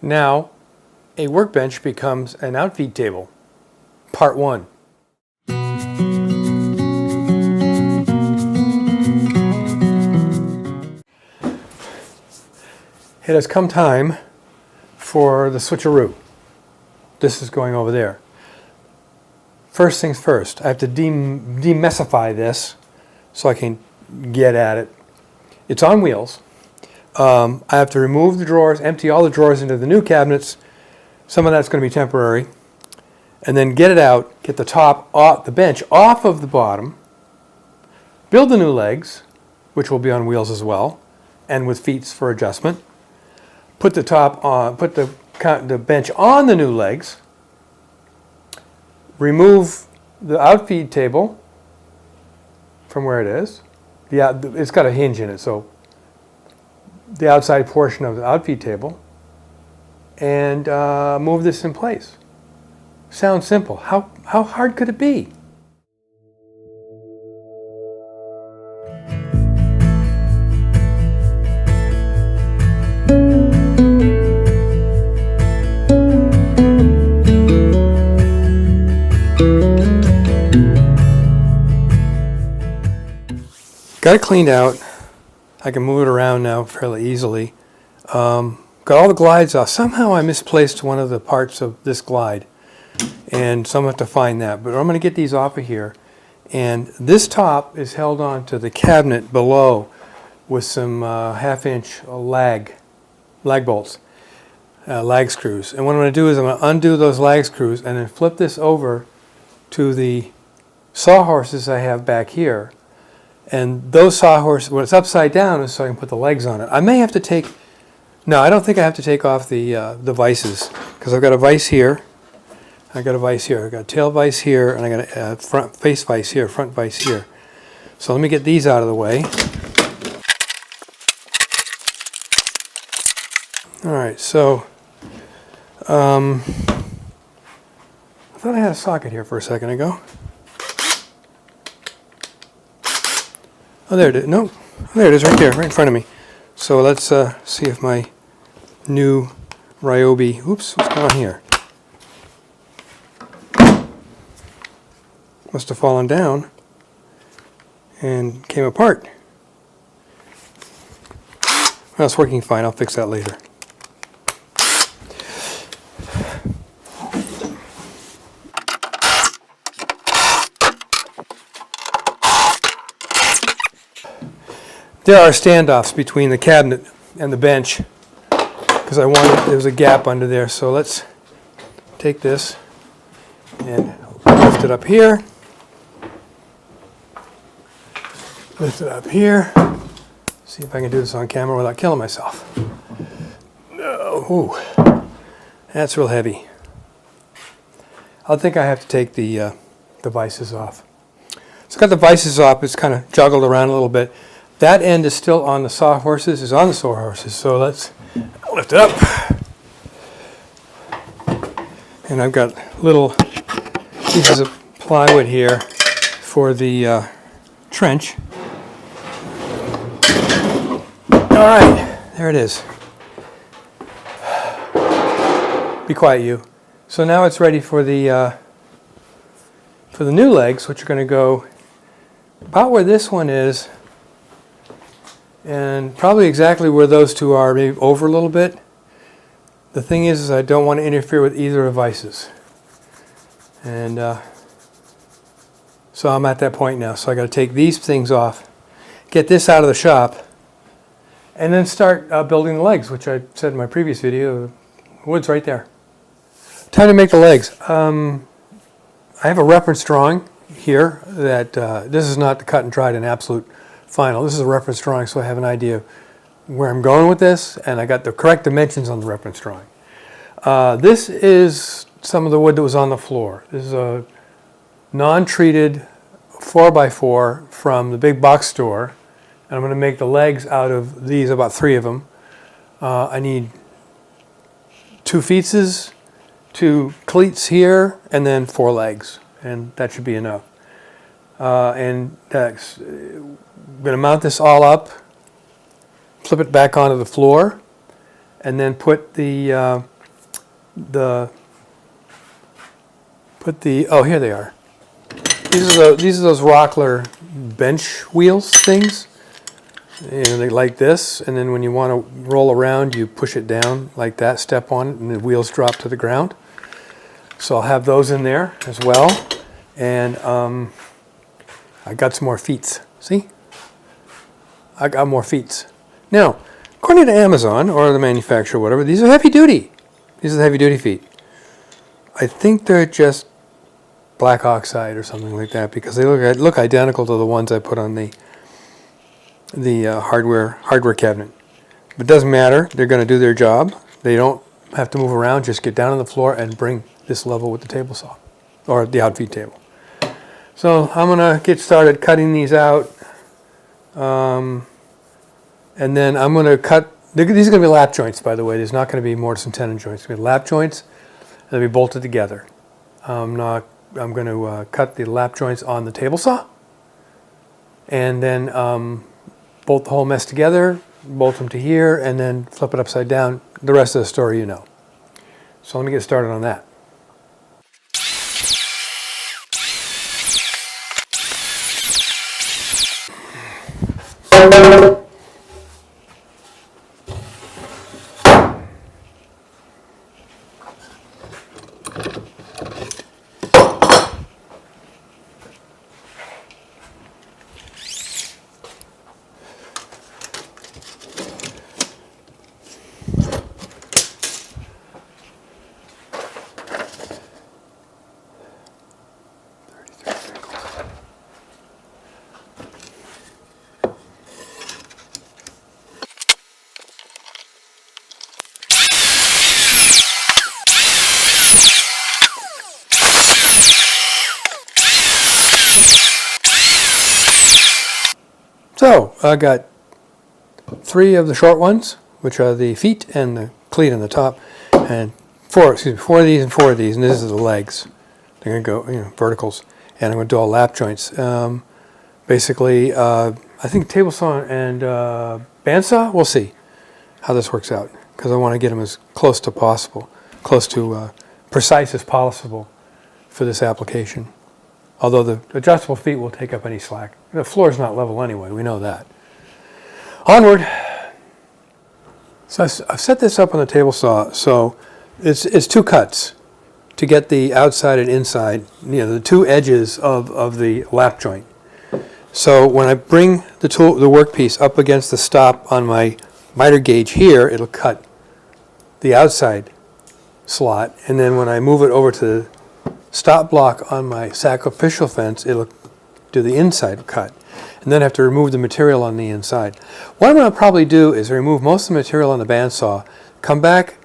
Now, a workbench becomes an outfeed table. Part 1. It has come time for the switcheroo. This is going over there. First things first, I have to demessify this so I can get at it. It's on wheels. I have to remove the drawers, empty all the drawers into the new cabinets. Some of that's going to be temporary. And then get it out, get the top off the bench off of the bottom, build the new legs, which will be on wheels as well, and with feet for adjustment. Put the top on, put the bench on the new legs. Remove the outfeed table from where it is. It's got a hinge in it, so the outside portion of the outfeed table, and move this in place. Sounds simple. How hard could it be? Got it cleaned out. I can move it around now fairly easily. Got all the glides off. Somehow I misplaced one of the parts of this glide, and so I'm going to have to find that. But I'm going to get these off of here. And this top is held on to the cabinet below with some half-inch lag bolts, lag screws. And what I'm going to do is I'm going to undo those lag screws and then flip this over to the sawhorses I have back here. And those sawhorses, when it's upside down, is so I can put the legs on it. I may have to take, no, I don't think I have to take off the vices, because I've got a vise here, I've got a tail vise here, and I got a front face vise here, front vise here. So let me get these out of the way. All right, so I thought I had a socket here for a second ago. Oh, there it is. No, there it is right there, right in front of me. So let's see if my new Ryobi, oops, what's going on here? Must have fallen down and came apart. Well, it's working fine. I'll fix that later. There are standoffs between the cabinet and the bench because there was a gap under there. So let's take this and lift it up here. Lift it up here. See if I can do this on camera without killing myself. No, ooh, that's real heavy. I think I have to take the vices off. So I've got the vices off. It's kind of juggled around a little bit. That end is still on the sawhorses, so let's lift it up. And I've got little pieces of plywood here for the trench. All right, there it is. Be quiet, you. So now it's ready for the new legs, which are going to go about where this one is, and probably exactly where those two are, maybe over a little bit. The thing is I don't want to interfere with either of the vices. And so I'm at that point now. So I got to take these things off, get this out of the shop, and then start building the legs, which I said in my previous video. The wood's right there. Time to make the legs. I have a reference drawing here that this is not the cut and dried and absolute final. This is a reference drawing, so I have an idea where I'm going with this, and I got the correct dimensions on the reference drawing. This is some of the wood that was on the floor. This is a non-treated 4x4 from the big box store, and I'm going to make the legs out of these, about 3 of them. I need 2 feetses, 2 cleats here, and then 4 legs, and that should be enough. And that's, I'm going to mount this all up, flip it back onto the floor, and then put the oh, here they are. These are those Rockler bench wheels things. You know, they like this, and then when you want to roll around, you push it down like that, step on it, and the wheels drop to the ground. So I'll have those in there as well. And I got some more feet. See? I got more feet. Now, according to Amazon or the manufacturer, or whatever, these are heavy duty. These are the heavy duty feet. I think they're just black oxide or something like that, because they look identical to the ones I put on the hardware cabinet. But it doesn't matter. They're going to do their job. They don't have to move around. Just get down on the floor and bring this level with the table saw or the outfeed table. So I'm going to get started cutting these out, and then I'm going to cut. These are going to be lap joints, by the way. There's not going to be mortise and tenon joints. It's going to be lap joints. They'll be bolted together. I'm going to cut the lap joints on the table saw, and then bolt the whole mess together, bolt them to here, and then flip it upside down. The rest of the story you know. So let me get started on that. So I got 3 of the short ones, which are the feet and the cleat on the top, and 4 of these and 4 of these, and this is the legs. They're going to go, verticals, and I'm going to do all lap joints. Basically, I think table saw and bandsaw. We'll see how this works out, because I want to get them as close to possible, close to precise as possible for this application. Although the adjustable feet will take up any slack. The floor is not level anyway, we know that. Onward. So I've set this up on the table saw, so it's 2 cuts to get the outside and inside, the 2 edges of the lap joint. So when I bring the workpiece up against the stop on my miter gauge here, it'll cut the outside slot, and then when I move it over to the stop block on my sacrificial fence, it'll do the inside cut, and then I have to remove the material on the inside. What I'm going to probably do is remove most of the material on the bandsaw, come back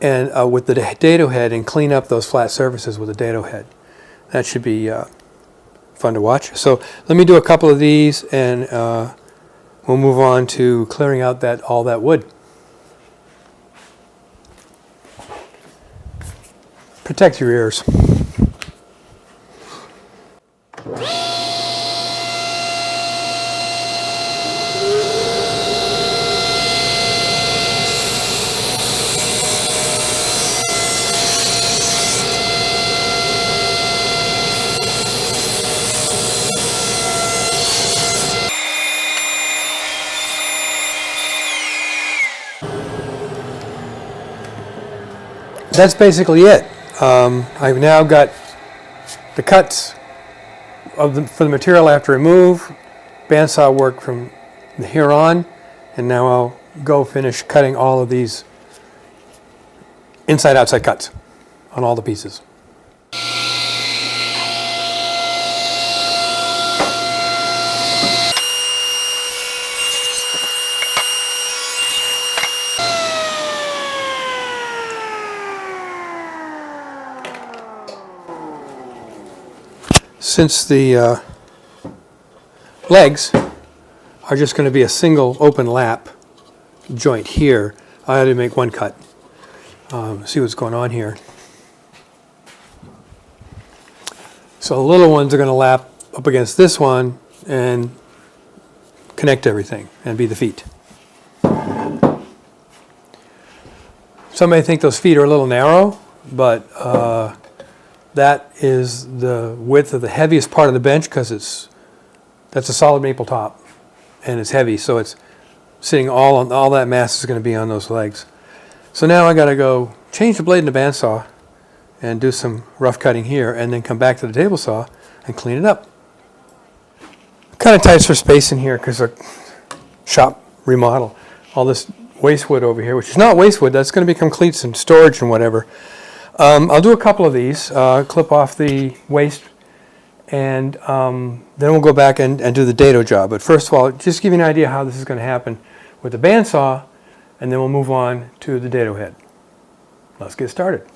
and with the dado head and clean up those flat surfaces with a dado head. That should be fun to watch. So let me do a couple of these, and we'll move on to clearing out all that wood. Protect your ears. That's basically it. I've now got the cuts for the material I have to remove, bandsaw work from here on, and now I'll go finish cutting all of these inside-outside cuts on all the pieces. Since the legs are just going to be a single open lap joint here, I had to make 1 cut. See what's going on here. So the little ones are going to lap up against this one and connect everything and be the feet. Some may think those feet are a little narrow, but that is the width of the heaviest part of the bench because that's a solid maple top and it's heavy, so it's sitting all that mass is going to be on those legs. So now I got to go change the blade in the bandsaw and do some rough cutting here, and then come back to the table saw and clean it up. Kind of tight for space in here because a shop remodel. All this waste wood over here, which is not waste wood, that's going to become cleats and storage and whatever. I'll do a couple of these, clip off the waste, and then we'll go back and do the dado job. But first of all, just give you an idea how this is going to happen with the bandsaw, and then we'll move on to the dado head. Let's get started.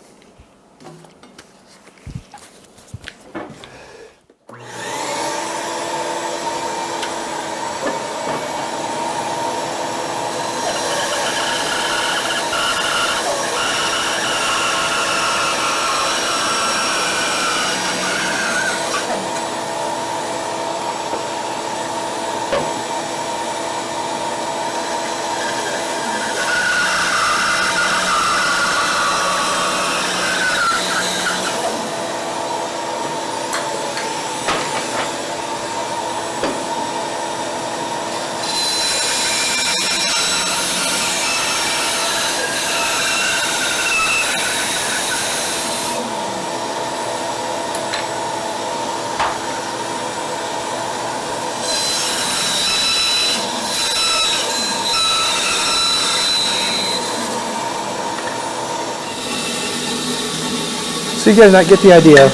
So you guys get the idea.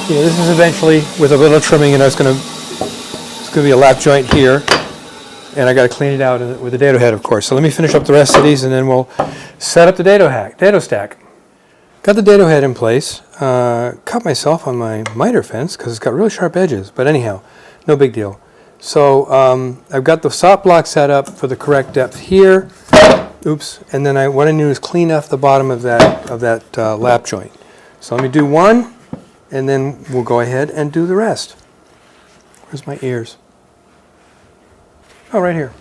You know, this is eventually with a little trimming, and it's going to be a lap joint here, and I got to clean it out with the dado head, of course. So let me finish up the rest of these, and then we'll set up the dado stack. Got the dado head in place. Cut myself on my miter fence because it's got really sharp edges, but anyhow, no big deal. So I've got the stop block set up for the correct depth here. Oops, and then what I do is clean off the bottom of that lap joint. So let me do one, and then we'll go ahead and do the rest. Where's my ears? Oh, right here.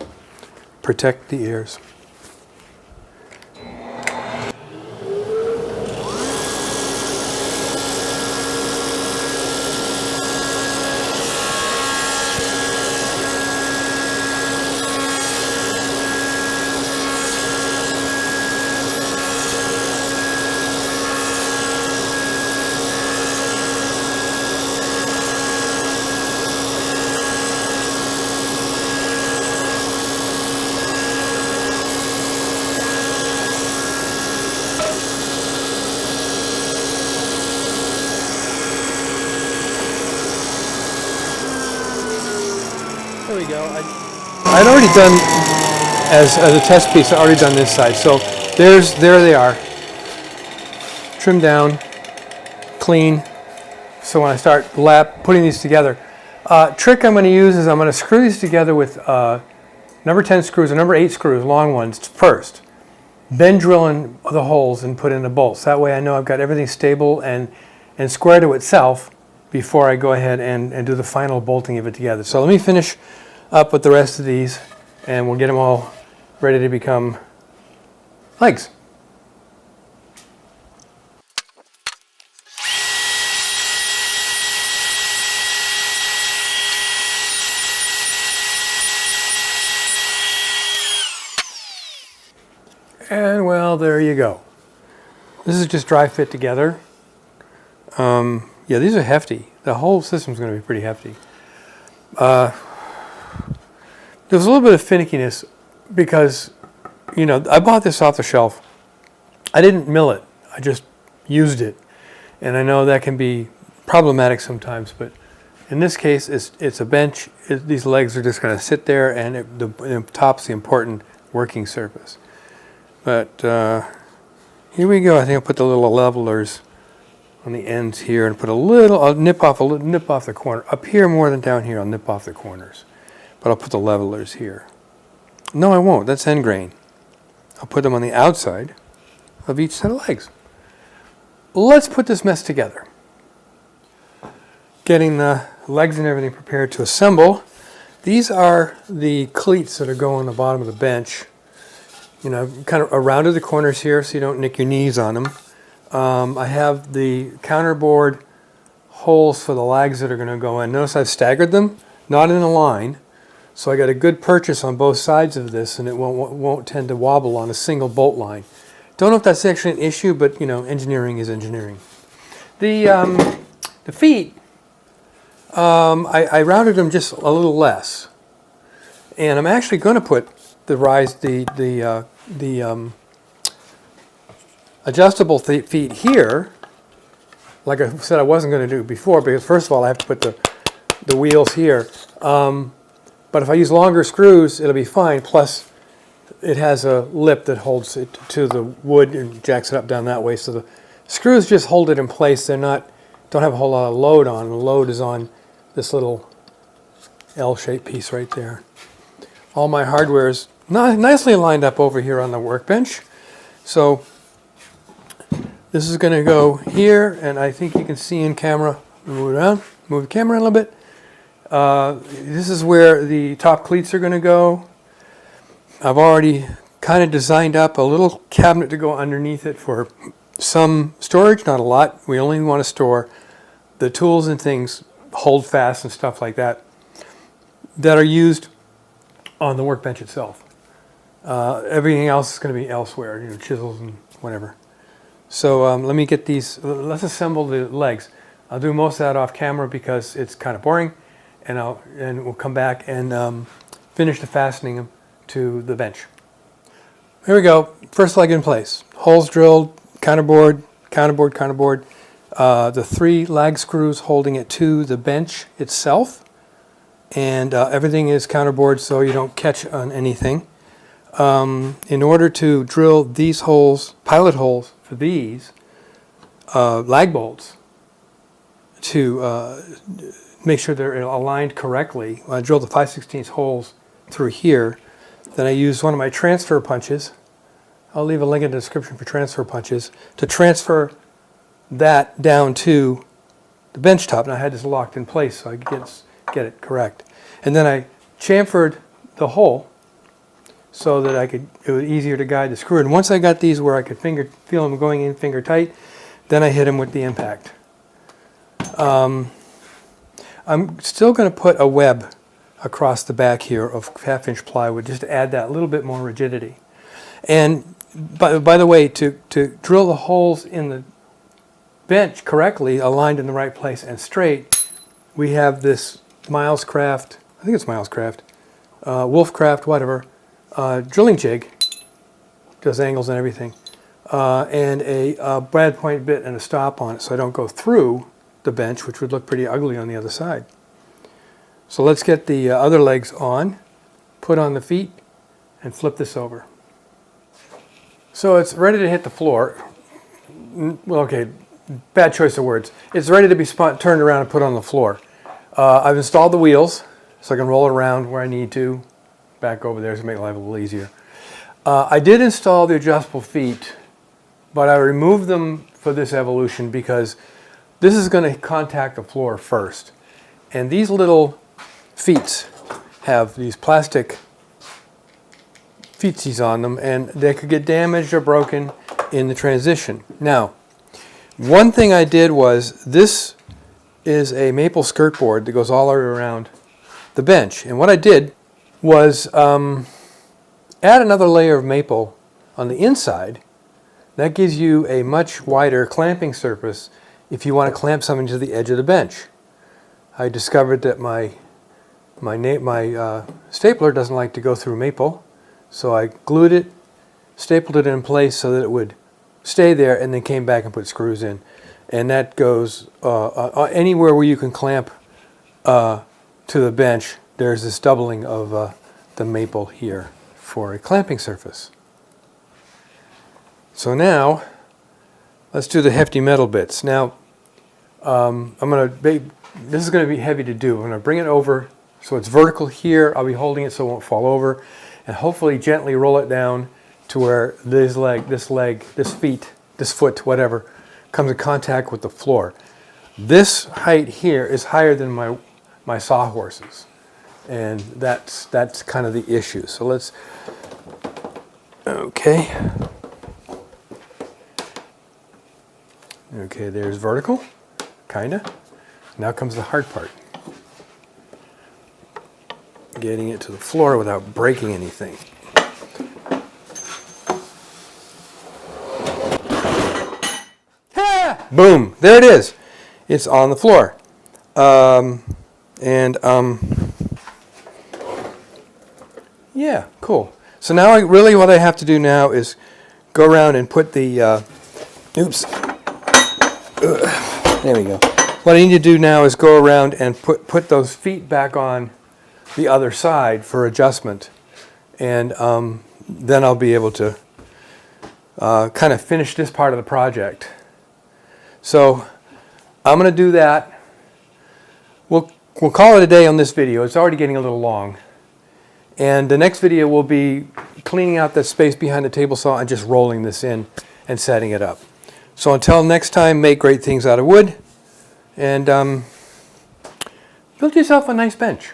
Protect the ears. There we go. I'd already done, as a test piece, I'd already done this side. So there they are. Trimmed down, clean. So when I start putting these together, trick I'm going to use is I'm going to screw these together with number 10 screws or number 8 screws, long ones first. Then drill in the holes and put in the bolts. That way I know I've got everything stable and square to itself before I go ahead and do the final bolting of it together. So let me finish up with the rest of these, and we'll get them all ready to become legs. And well, there you go. This is just dry fit together. Yeah, these are hefty. The whole system's going to be pretty hefty. There's a little bit of finickiness because, you know, I bought this off the shelf. I didn't mill it. I just used it. And I know that can be problematic sometimes, but in this case, it's a bench. These legs are just going to sit there, and the top's the important working surface. But here we go. I think I'll put the little levelers on the ends here and put I'll nip off the corner. Up here more than down here, I'll nip off the corners. But I'll put the levelers here. No, I won't. That's end grain. I'll put them on the outside of each set of legs. Let's put this mess together. Getting the legs and everything prepared to assemble. These are the cleats that are going on the bottom of the bench. You know, kind of rounded the corners here so you don't nick your knees on them. I have the counterboard holes for the lags that are going to go in. Notice I've staggered them, not in a line. So I got a good purchase on both sides of this, and it won't tend to wobble on a single bolt line. Don't know if that's actually an issue, but you know, engineering is engineering. The feet, I rounded them just a little less, and I'm actually going to put the adjustable feet here, like I said I wasn't going to do before, because first of all I have to put the wheels here. But if I use longer screws, it'll be fine. Plus, it has a lip that holds it to the wood and jacks it up down that way. So the screws just hold it in place. Don't have a whole lot of load on. The load is on this little L-shaped piece right there. All my hardware is nicely lined up over here on the workbench. So this is going to go here, and I think you can see in camera. Move it around. Move the camera a little bit. This is where the top cleats are going to go. I've already kind of designed up a little cabinet to go underneath it for some storage, not a lot. We only want to store the tools and things, hold fast and stuff like that, that are used on the workbench itself. Everything else is going to be elsewhere, you know, chisels and whatever. So let me get these, let's assemble the legs. I'll do most of that off camera because it's kind of boring. And we'll come back and finish the fastening them to the bench. Here we go. First leg in place. Holes drilled, counterboard. The 3 lag screws holding it to the bench itself. And everything is counterboard so you don't catch on anything. In order to drill these holes, pilot holes for these lag bolts, to make sure they're aligned correctly, I drilled the 5/16 holes through here. Then I used one of my transfer punches. I'll leave a link in the description for transfer punches to transfer that down to the bench top. And I had this locked in place so I could get it correct. And then I chamfered the hole so that it was easier to guide the screw. And once I got these where I could feel them going in finger tight, then I hit them with the impact. I'm still going to put a web across the back here of 1/2-inch plywood just to add that little bit more rigidity. And by the way, to drill the holes in the bench correctly, aligned in the right place and straight, we have this Milescraft, I think it's Milescraft, Wolfcraft, whatever, drilling jig, does angles and everything, and a brad point bit and a stop on it so I don't go through the bench, which would look pretty ugly on the other side. So let's get the other legs on, put on the feet, and flip this over. So it's ready to hit the floor. Well, okay, bad choice of words. It's ready to be turned around and put on the floor. I've installed the wheels so I can roll it around where I need to, back over there to make life a little easier. I did install the adjustable feet, but I removed them for this evolution because this is going to contact the floor first. And these little feet have these plastic feetsies on them, and they could get damaged or broken in the transition. Now, one thing I did was, this is a maple skirt board that goes all the way around the bench. And what I did was add another layer of maple on the inside. That gives you a much wider clamping surface if you want to clamp something to the edge of the bench. I discovered that my stapler doesn't like to go through maple, so I glued it, stapled it in place so that it would stay there, and then came back and put screws in. And that goes anywhere where you can clamp to the bench. There's this doubling of the maple here for a clamping surface. So now, let's do the hefty metal bits. Now, this is going to be heavy to do. I'm going to bring it over so it's vertical here. I'll be holding it so it won't fall over, and hopefully gently roll it down to where this foot, whatever, comes in contact with the floor. This height here is higher than my sawhorses, and that's kind of the issue. So let's Okay. Okay, there's vertical, kinda. Now comes the hard part. Getting it to the floor without breaking anything. Ah! Boom! There it is. It's on the floor. Yeah, cool. So now really what I have to do now is go around and put the, oops. There we go. What I need to do now is go around and put those feet back on the other side for adjustment. And then I'll be able to kind of finish this part of the project. So I'm going to do that. We'll call it a day on this video. It's already getting a little long. And the next video will be cleaning out the space behind the table saw and just rolling this in and setting it up. So until next time, make great things out of wood and build yourself a nice bench.